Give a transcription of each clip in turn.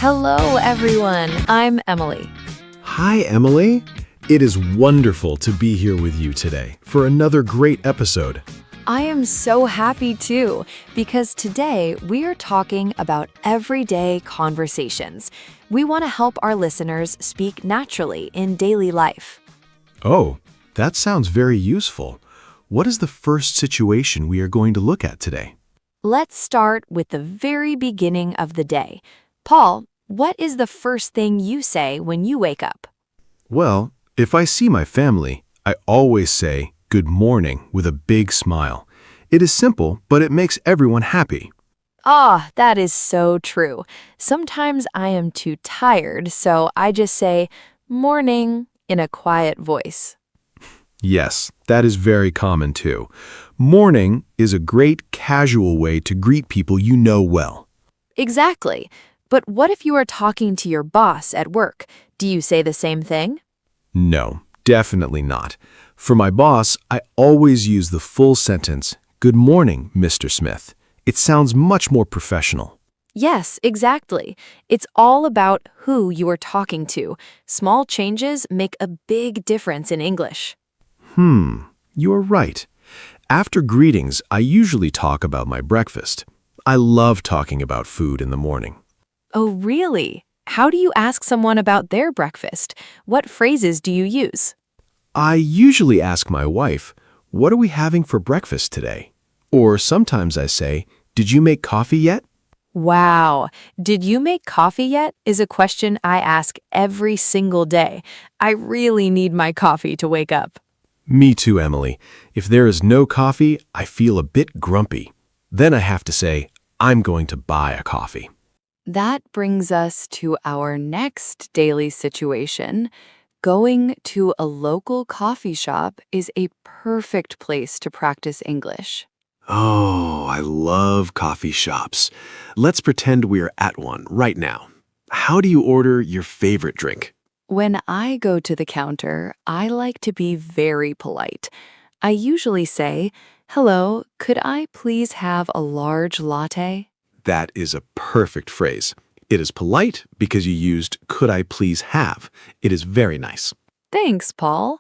Hello, everyone. I'm Emily. Hi, Emily. It is wonderful to be here with you today for another great episode. I am so happy too, because today we are talking about everyday conversations. We want to help our listeners speak naturally in daily life. Oh, that sounds very useful. What is the first situation we are going to look at today? Let's start with the very beginning of the day. Paul, what is the first thing you say when you wake up? Well, if I see my family, I always say good morning with a big smile. It is simple, but it makes everyone happy. Ah, that is so true. Sometimes I am too tired, so I just say morning in a quiet voice. Yes, that is very common too. Morning is a great casual way to greet people you know well. Exactly. But what if you are talking to your boss at work? Do you say the same thing? No, definitely not. For my boss, I always use the full sentence, "Good morning, Mr. Smith." It sounds much more professional. Yes, exactly. It's all about who you are talking to. Small changes make a big difference in English. You are right. After greetings, I usually talk about my breakfast. I love talking about food in the morning. Oh, really? How do you ask someone about their breakfast? What phrases do you use? I usually ask my wife, "What are we having for breakfast today?" Or sometimes I say, "Did you make coffee yet?" Wow. Did you make coffee yet? Is a question I ask every single day. I really need my coffee to wake up. Me too, Emily. If there is no coffee, I feel a bit grumpy. Then I have to say, "I'm going to buy a coffee." That brings us to our next daily situation. Going to a local coffee shop is a perfect place to practice English. Oh, I love coffee shops. Let's pretend we're at one right now. How do you order your favorite drink? When I go to the counter, I like to be very polite. I usually say, "Hello, could I please have a large latte?" That is a perfect phrase. It is polite because you used "could I please have." It is very nice. Thanks, Paul.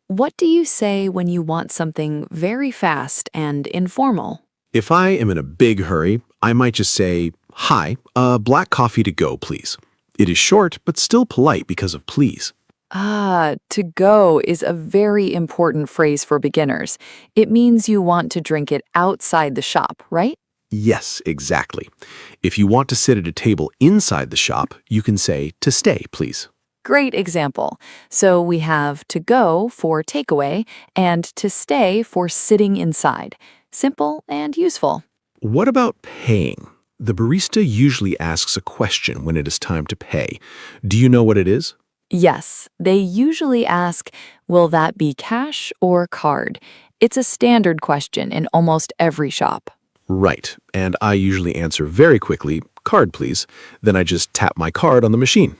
What do you say when you want something very fast and informal? If I am in a big hurry, I might just say, "Hi, black coffee to go, please." It is short, but still polite because of please. Ah, to go is a very important phrase for beginners. It means you want to drink it outside the shop, right? Yes, exactly. If you want to sit at a table inside the shop, you can say, "To stay, please." Great example. So we have to go for takeaway and to stay for sitting inside. Simple and useful. What about paying? The barista usually asks a question when it is time to pay. Do you know what it is? Yes, they usually ask, will that be cash or card? It's a standard question in almost every shop. Right, and I usually answer very quickly, "Card, please." Then I just tap my card on the machine.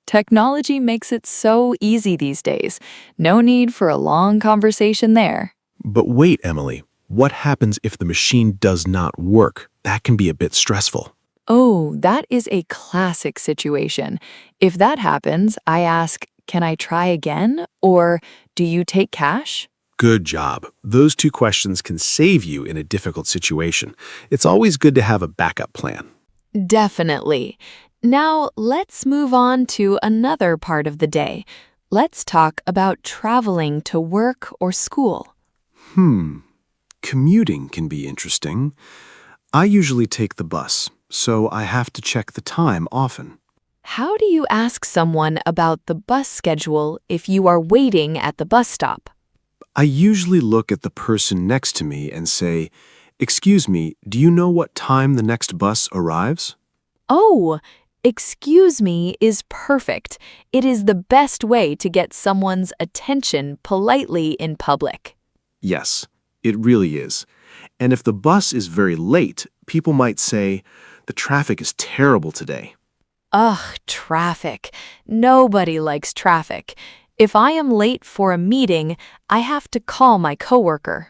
Technology makes it so easy these days. No need for a long conversation there. But wait, Emily, what happens if the machine does not work? That can be a bit stressful. Oh, that is a classic situation. If that happens, I ask, can I try again? Or do you take cash? Good job. Those two questions can save you in a difficult situation. It's always good to have a backup plan. Definitely. Now, let's move on to another part of the day. Let's talk about traveling to work or school. Commuting can be interesting. I usually take the bus, so I have to check the time often. How do you ask someone about the bus schedule if you are waiting at the bus stop? I usually look at the person next to me and say, "Excuse me, do you know what time the next bus arrives?" Oh, excuse me is perfect. It is the best way to get someone's attention politely in public. Yes, it really is. And if the bus is very late, people might say, "The traffic is terrible today." Ugh, traffic. Nobody likes traffic. If I am late for a meeting, I have to call my coworker.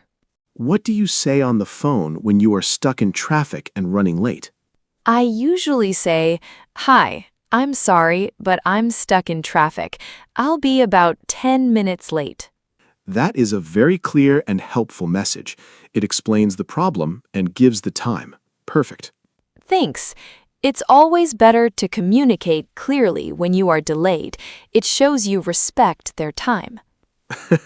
What do you say on the phone when you are stuck in traffic and running late? I usually say, "Hi, I'm sorry, but I'm stuck in traffic. I'll be about 10 minutes late." That is a very clear and helpful message. It explains the problem and gives the time. Perfect. Thanks. It's always better to communicate clearly when you are delayed. It shows you respect their time.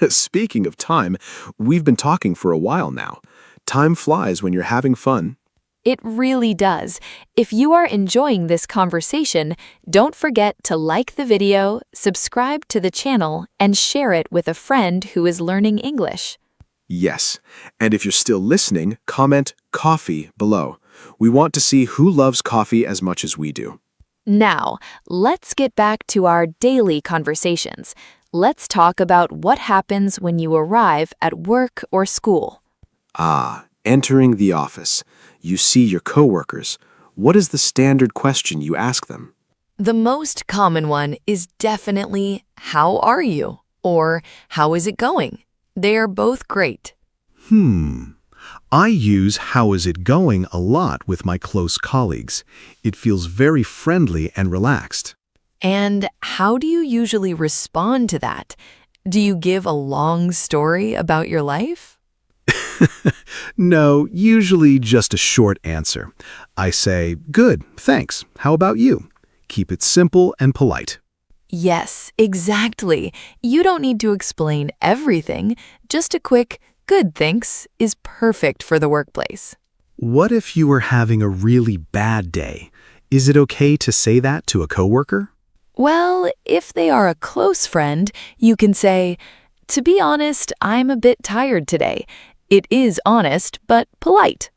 Speaking of time, we've been talking for a while now. Time flies when you're having fun. It really does. If you are enjoying this conversation, don't forget to like the video, subscribe to the channel, and share it with a friend who is learning English. Yes. And if you're still listening, comment coffee below. We want to see who loves coffee as much as we do. Now, let's get back to our daily conversations. Let's talk about what happens when you arrive at work or school. Entering the office. You see your coworkers. What is the standard question you ask them? The most common one is definitely, "How are you?" or "How is it going?" They are both great. I use "how is it going" a lot with my close colleagues. It feels very friendly and relaxed. And how do you usually respond to that? Do you give a long story about your life? No, usually just a short answer. I say, "Good, thanks. How about you?" Keep it simple and polite. Yes, exactly. You don't need to explain everything. Just a quick, "Good, thanks," is perfect for the workplace. What if you were having a really bad day? Is it okay to say that to a coworker? Well, if they are a close friend, you can say, "To be honest, I'm a bit tired today." It is honest, but polite.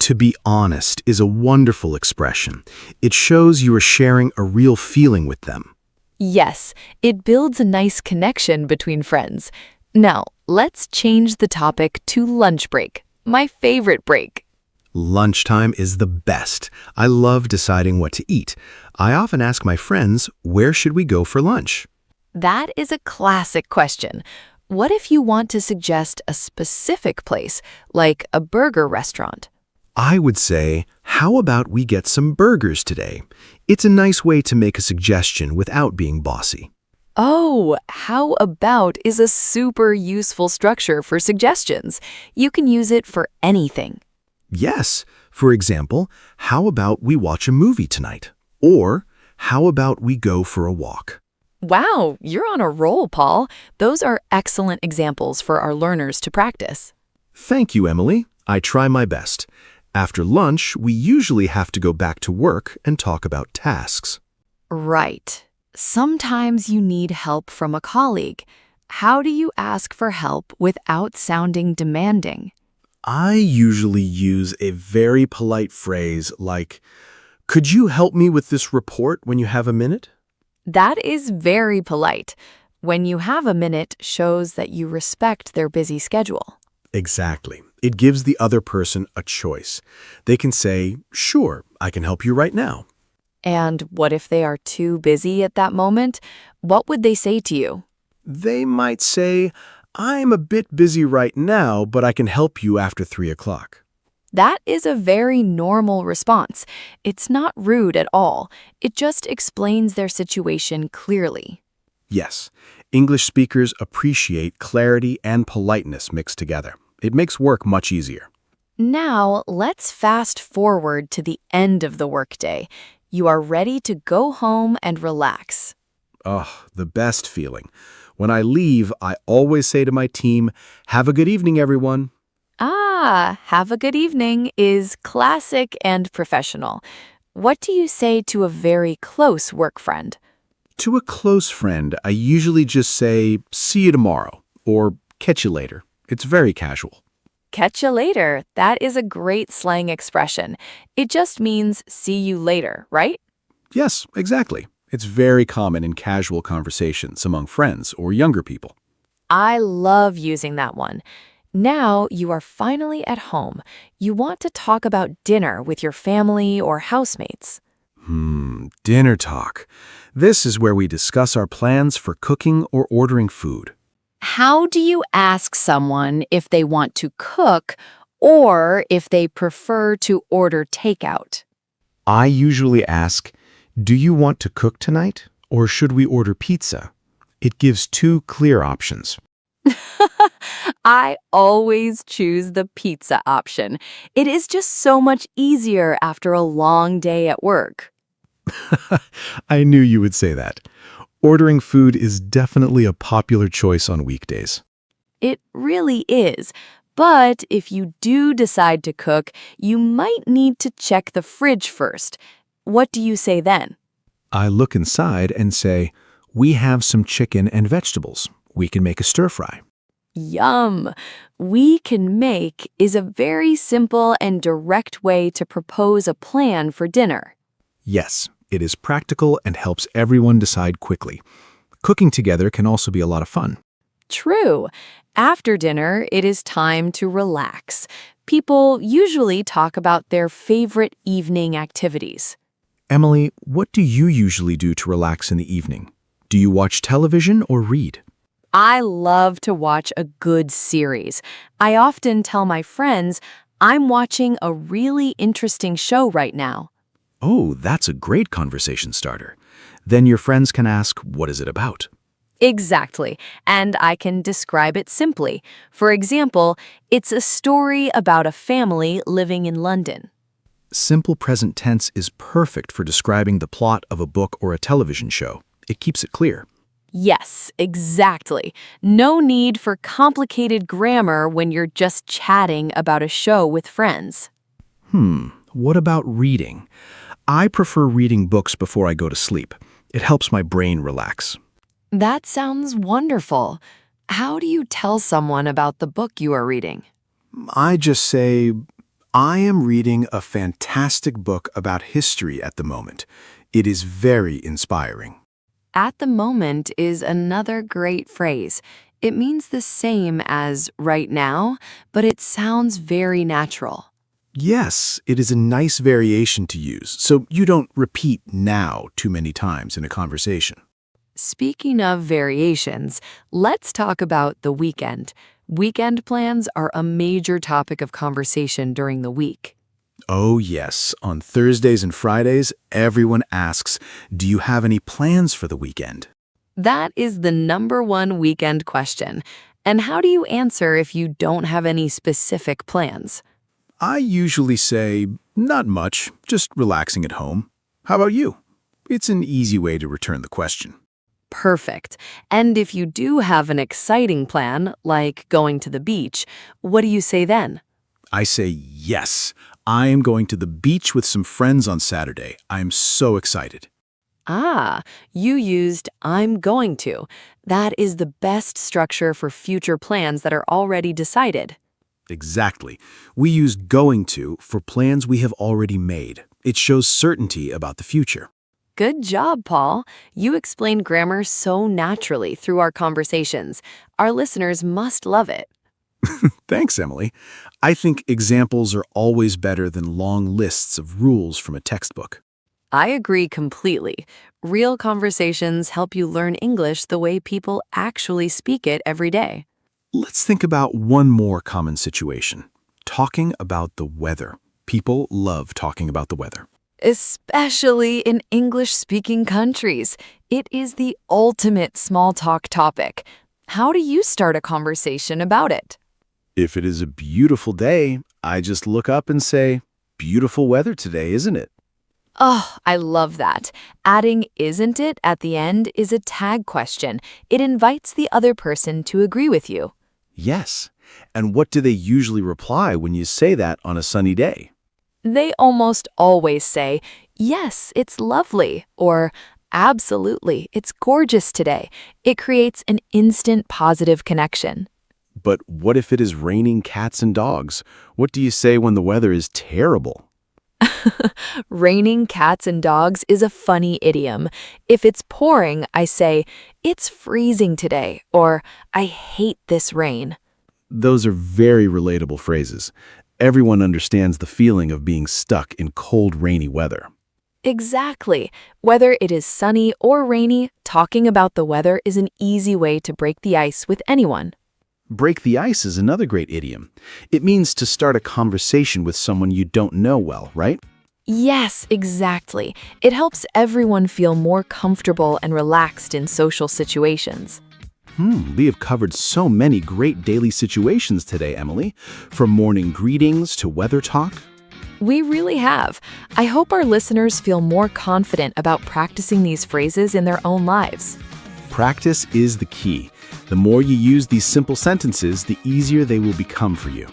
To be honest is a wonderful expression. It shows you are sharing a real feeling with them. Yes, it builds a nice connection between friends. Now, let's change the topic to lunch break, my favorite break. Lunchtime is the best. I love deciding what to eat. I often ask my friends, "Where should we go for lunch?" That is a classic question. What if you want to suggest a specific place, like a burger restaurant? I would say, "How about we get some burgers today?" It's a nice way to make a suggestion without being bossy. Oh, "how about" is a super useful structure for suggestions. You can use it for anything. Yes, for example, "How about we watch a movie tonight?" Or, "How about we go for a walk?" Wow, you're on a roll, Paul. Those are excellent examples for our learners to practice. Thank you, Emily. I try my best. After lunch, we usually have to go back to work and talk about tasks. Right. Sometimes you need help from a colleague. How do you ask for help without sounding demanding? I usually use a very polite phrase like, "Could you help me with this report when you have a minute?" That is very polite. When you have a minute shows that you respect their busy schedule. Exactly. It gives the other person a choice. They can say, "Sure, I can help you right now." And what if they are too busy at that moment? What would they say to you? They might say, "I'm a bit busy right now, but I can help you after 3 o'clock." That is a very normal response. It's not rude at all. It just explains their situation clearly. Yes, English speakers appreciate clarity and politeness mixed together. It makes work much easier. Now, let's fast forward to the end of the workday. You are ready to go home and relax. The best feeling. When I leave, I always say to my team, "Have a good evening, everyone." Have a good evening is classic and professional. What do you say to a very close work friend? To a close friend, I usually just say, "See you tomorrow," or "Catch you later." It's very casual. Catch you later. That is a great slang expression. It just means see you later, right? Yes, exactly. It's very common in casual conversations among friends or younger people. I love using that one. Now you are finally at home. You want to talk about dinner with your family or housemates. Dinner talk. This is where we discuss our plans for cooking or ordering food. How do you ask someone if they want to cook or if they prefer to order takeout? I usually ask, do you want to cook tonight, or should we order pizza? It gives two clear options. I always choose the pizza option. It is just so much easier after a long day at work. I knew you would say that. Ordering food is definitely a popular choice on weekdays. It really is. But if you do decide to cook, you might need to check the fridge first. What do you say then? I look inside and say, we have some chicken and vegetables. We can make a stir fry. Yum! We can make is a very simple and direct way to propose a plan for dinner. Yes, it is practical and helps everyone decide quickly. Cooking together can also be a lot of fun. True. After dinner, it is time to relax. People usually talk about their favorite evening activities. Emily, what do you usually do to relax in the evening? Do you watch television or read? I love to watch a good series. I often tell my friends, I'm watching a really interesting show right now. Oh, that's a great conversation starter. Then your friends can ask, what is it about? Exactly, and I can describe it simply. For example, it's a story about a family living in London. Simple present tense is perfect for describing the plot of a book or a television show. It keeps it clear. Yes, exactly. No need for complicated grammar when you're just chatting about a show with friends. What about reading? I prefer reading books before I go to sleep. It helps my brain relax. That sounds wonderful. How do you tell someone about the book you are reading? I just say, I am reading a fantastic book about history at the moment. It is very inspiring. At the moment is another great phrase. It means the same as right now, but it sounds very natural. Yes, it is a nice variation to use, so you don't repeat now too many times in a conversation. Speaking of variations, let's talk about the weekend. Weekend plans are a major topic of conversation during the week. Oh yes, on Thursdays and Fridays, everyone asks, do you have any plans for the weekend? That is the #1 weekend question. And how do you answer if you don't have any specific plans? I usually say, not much, just relaxing at home. How about you? It's an easy way to return the question. Perfect. And if you do have an exciting plan, like going to the beach, what do you say then? I say, yes, I am going to the beach with some friends on Saturday. I am so excited. Ah, you used I'm going to. That is the best structure for future plans that are already decided. Exactly. We use going to for plans we have already made. It shows certainty about the future. Good job, Paul. You explained grammar so naturally through our conversations. Our listeners must love it. Thanks, Emily. I think examples are always better than long lists of rules from a textbook. I agree completely. Real conversations help you learn English the way people actually speak it every day. Let's think about one more common situation. Talking about the weather. People love talking about the weather. Especially in English-speaking countries. It is the ultimate small talk topic. How do you start a conversation about it? If it is a beautiful day, I just look up and say, beautiful weather today, isn't it? Oh, I love that. Adding "isn't it" at the end is a tag question. It invites the other person to agree with you. Yes. And what do they usually reply when you say that on a sunny day? They almost always say, "Yes, it's lovely," or "Absolutely, it's gorgeous today." It creates an instant positive connection. But what if it is raining cats and dogs? What do you say when the weather is terrible? Raining cats and dogs is a funny idiom. If it's pouring, I say, "It's freezing today," or "I hate this rain." Those are very relatable phrases. Everyone understands the feeling of being stuck in cold, rainy weather. Exactly. Whether it is sunny or rainy, talking about the weather is an easy way to break the ice with anyone. Break the ice is another great idiom. It means to start a conversation with someone you don't know well, right? Yes, exactly. It helps everyone feel more comfortable and relaxed in social situations. We have covered so many great daily situations today, Emily. From morning greetings to weather talk. We really have. I hope our listeners feel more confident about practicing these phrases in their own lives. Practice is the key. The more you use these simple sentences, the easier they will become for you.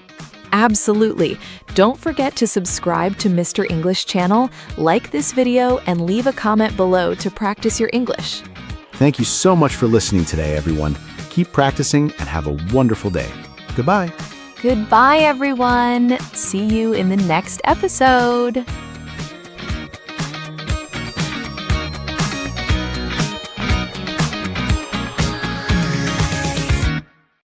Absolutely. Don't forget to subscribe to Mr. English channel, like this video, and leave a comment below to practice your English. Thank you so much for listening today, everyone. Keep practicing and have a wonderful day. Goodbye. Goodbye, everyone. See you in the next episode.